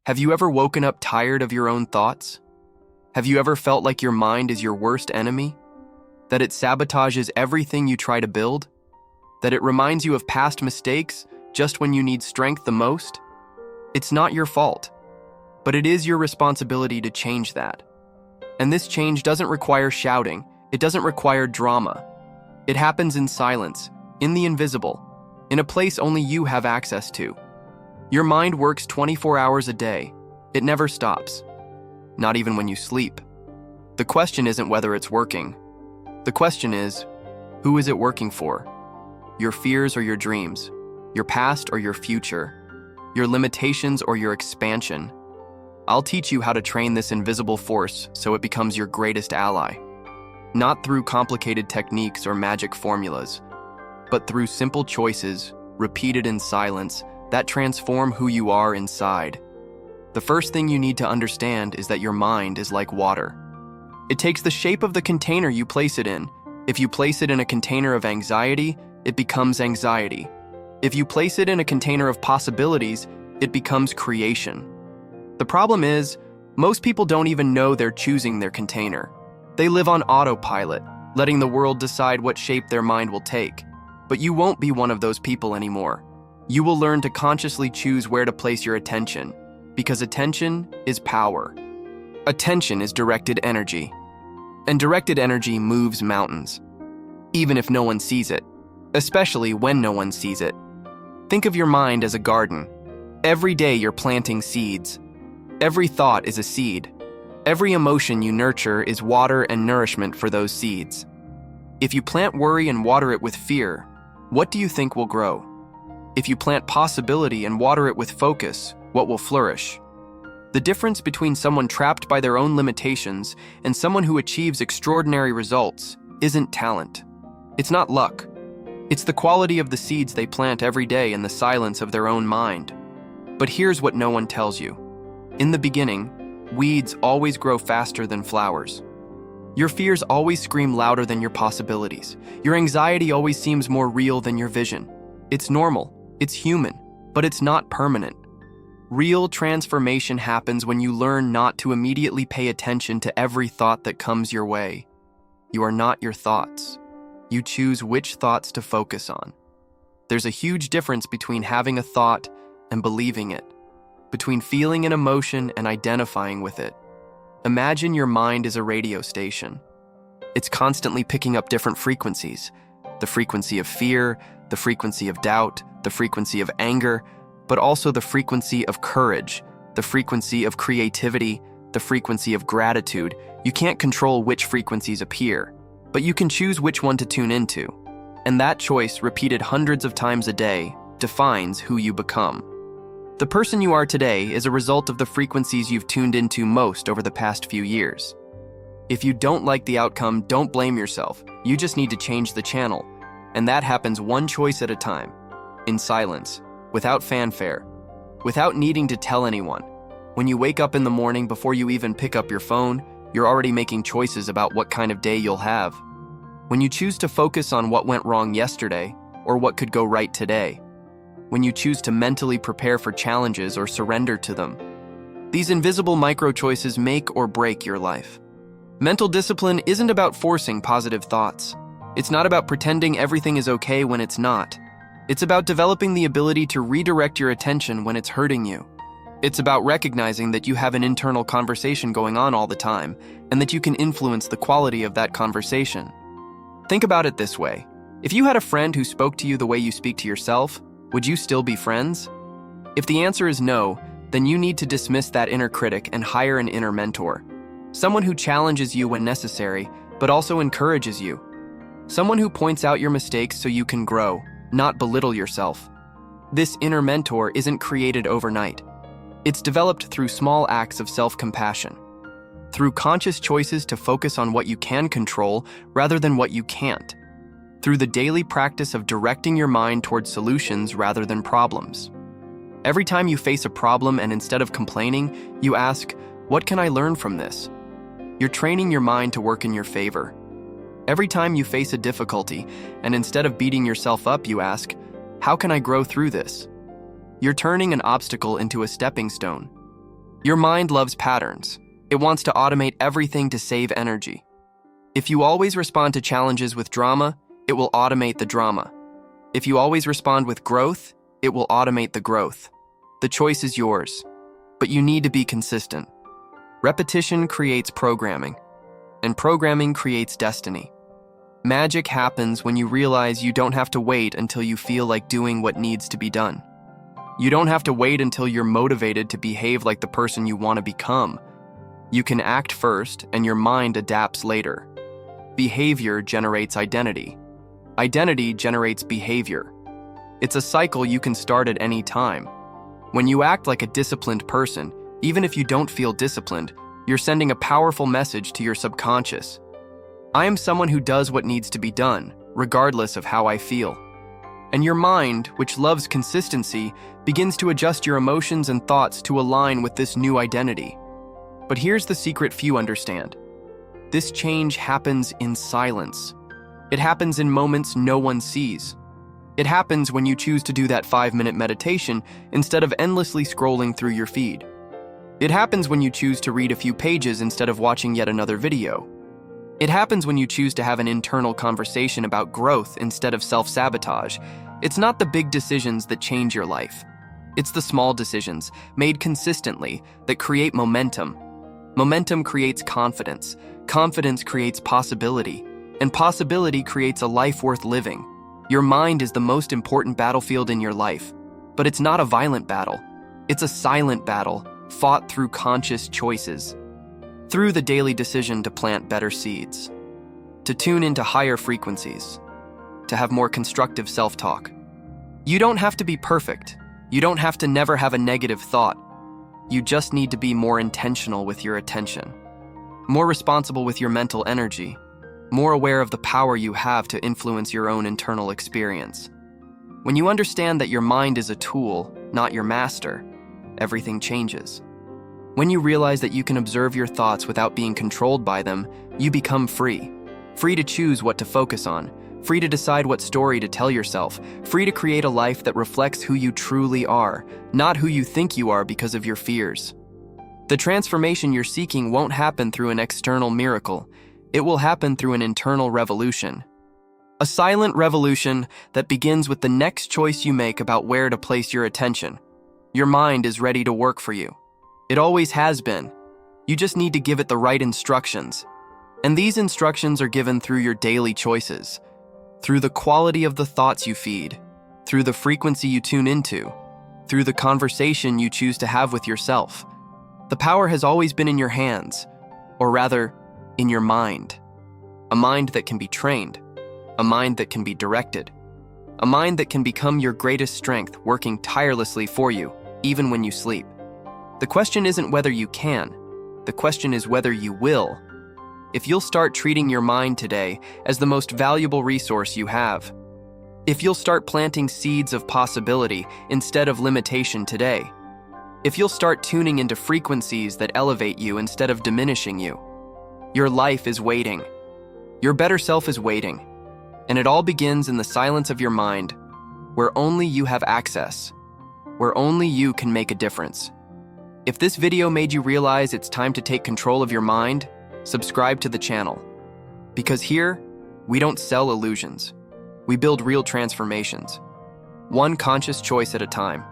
Have you ever woken up tired of your own thoughts? Have you ever felt like your mind is your worst enemy? That it sabotages everything you try to build? That it reminds you of past mistakes just when you need strength the most? It's not your fault, but it is your responsibility to change that. And this change doesn't require shouting. It doesn't require drama. It happens in silence, in the invisible, in a place only you have access to. Your mind works 24 hours a day. It never stops. Not even when you sleep. The question isn't whether it's working. The question is, who is it working for? Your fears or your dreams? Your past or your future? Your limitations or your expansion? I'll teach you how to train this invisible force so it becomes your greatest ally. Not through complicated techniques or magic formulas, but through simple choices, repeated in silence, that transform who you are inside. The first thing you need to understand is that your mind is like water. It takes the shape of the container you place it in. If you place it in a container of anxiety, it becomes anxiety. If you place it in a container of possibilities, it becomes creation. The problem is, most people don't even know they're choosing their container. They live on autopilot, letting the world decide what shape their mind will take. But you won't be one of those people anymore. You will learn to consciously choose where to place your attention, because attention is power. Attention is directed energy, and directed energy moves mountains, even if no one sees it, especially when no one sees it. Think of your mind as a garden. Every day you're planting seeds. Every thought is a seed. Every emotion you nurture is water and nourishment for those seeds. If you plant worry and water it with fear, what do you think will grow? If you plant possibility and water it with focus, what will flourish? The difference between someone trapped by their own limitations and someone who achieves extraordinary results isn't talent. It's not luck. It's the quality of the seeds they plant every day in the silence of their own mind. But here's what no one tells you. In the beginning, weeds always grow faster than flowers. Your fears always scream louder than your possibilities. Your anxiety always seems more real than your vision. It's normal, it's human, but it's not permanent. Real transformation happens when you learn not to immediately pay attention to every thought that comes your way. You are not your thoughts. You choose which thoughts to focus on. There's a huge difference between having a thought and believing it, between feeling an emotion and identifying with it. Imagine your mind is a radio station. It's constantly picking up different frequencies. The frequency of fear, the frequency of doubt, the frequency of anger, but also the frequency of courage, the frequency of creativity, the frequency of gratitude. You can't control which frequencies appear, but you can choose which one to tune into. And that choice, repeated hundreds of times a day, defines who you become. The person you are today is a result of the frequencies you've tuned into most over the past few years. If you don't like the outcome, don't blame yourself. You just need to change the channel. And that happens one choice at a time, in silence, without fanfare, without needing to tell anyone. When you wake up in the morning, before you even pick up your phone, you're already making choices about what kind of day you'll have. When you choose to focus on what went wrong yesterday, or what could go right today. When you choose to mentally prepare for challenges or surrender to them. These invisible micro-choices make or break your life. Mental discipline isn't about forcing positive thoughts. It's not about pretending everything is okay when it's not. It's about developing the ability to redirect your attention when it's hurting you. It's about recognizing that you have an internal conversation going on all the time, and that you can influence the quality of that conversation. Think about it this way. If you had a friend who spoke to you the way you speak to yourself, would you still be friends? If the answer is no, then you need to dismiss that inner critic and hire an inner mentor. Someone who challenges you when necessary, but also encourages you. Someone who points out your mistakes so you can grow, not belittle yourself. This inner mentor isn't created overnight. It's developed through small acts of self-compassion, through conscious choices to focus on what you can control rather than what you can't, through the daily practice of directing your mind towards solutions rather than problems. Every time you face a problem and instead of complaining, you ask, what can I learn from this? You're training your mind to work in your favor. Every time you face a difficulty and instead of beating yourself up, you ask, how can I grow through this? You're turning an obstacle into a stepping stone. Your mind loves patterns. It wants to automate everything to save energy. If you always respond to challenges with drama, it will automate the drama. If you always respond with growth, it will automate the growth. The choice is yours, but you need to be consistent. Repetition creates programming, and programming creates destiny. Magic happens when you realize you don't have to wait until you feel like doing what needs to be done. You don't have to wait until you're motivated to behave like the person you want to become. You can act first, and your mind adapts later. Behavior generates identity. Identity generates behavior. It's a cycle you can start at any time. When you act like a disciplined person, even if you don't feel disciplined, you're sending a powerful message to your subconscious. I am someone who does what needs to be done, regardless of how I feel. And your mind, which loves consistency, begins to adjust your emotions and thoughts to align with this new identity. But here's the secret few understand. This change happens in silence. It happens in moments no one sees. It happens when you choose to do that 5-minute meditation instead of endlessly scrolling through your feed. It happens when you choose to read a few pages instead of watching yet another video. It happens when you choose to have an internal conversation about growth instead of self-sabotage. It's not the big decisions that change your life. It's the small decisions, made consistently, that create momentum. Momentum creates confidence. Confidence creates possibility. And possibility creates a life worth living. Your mind is the most important battlefield in your life. But it's not a violent battle. It's a silent battle, fought through conscious choices. Through the daily decision to plant better seeds, to tune into higher frequencies, to have more constructive self-talk. You don't have to be perfect. You don't have to never have a negative thought. You just need to be more intentional with your attention, more responsible with your mental energy, more aware of the power you have to influence your own internal experience. When you understand that your mind is a tool, not your master, everything changes. When you realize that you can observe your thoughts without being controlled by them, you become free. Free to choose what to focus on, free to decide what story to tell yourself, free to create a life that reflects who you truly are, not who you think you are because of your fears. The transformation you're seeking won't happen through an external miracle. It will happen through an internal revolution. A silent revolution that begins with the next choice you make about where to place your attention. Your mind is ready to work for you. It always has been. You just need to give it the right instructions. And these instructions are given through your daily choices, through the quality of the thoughts you feed, through the frequency you tune into, through the conversation you choose to have with yourself. The power has always been in your hands, or rather, in your mind. A mind that can be trained, a mind that can be directed, a mind that can become your greatest strength, working tirelessly for you, even when you sleep. The question isn't whether you can, the question is whether you will. If you'll start treating your mind today as the most valuable resource you have. If you'll start planting seeds of possibility instead of limitation today. If you'll start tuning into frequencies that elevate you instead of diminishing you. Your life is waiting. Your better self is waiting. And it all begins in the silence of your mind, where only you have access, where only you can make a difference. If this video made you realize it's time to take control of your mind, subscribe to the channel. Because here, we don't sell illusions. We build real transformations. One conscious choice at a time.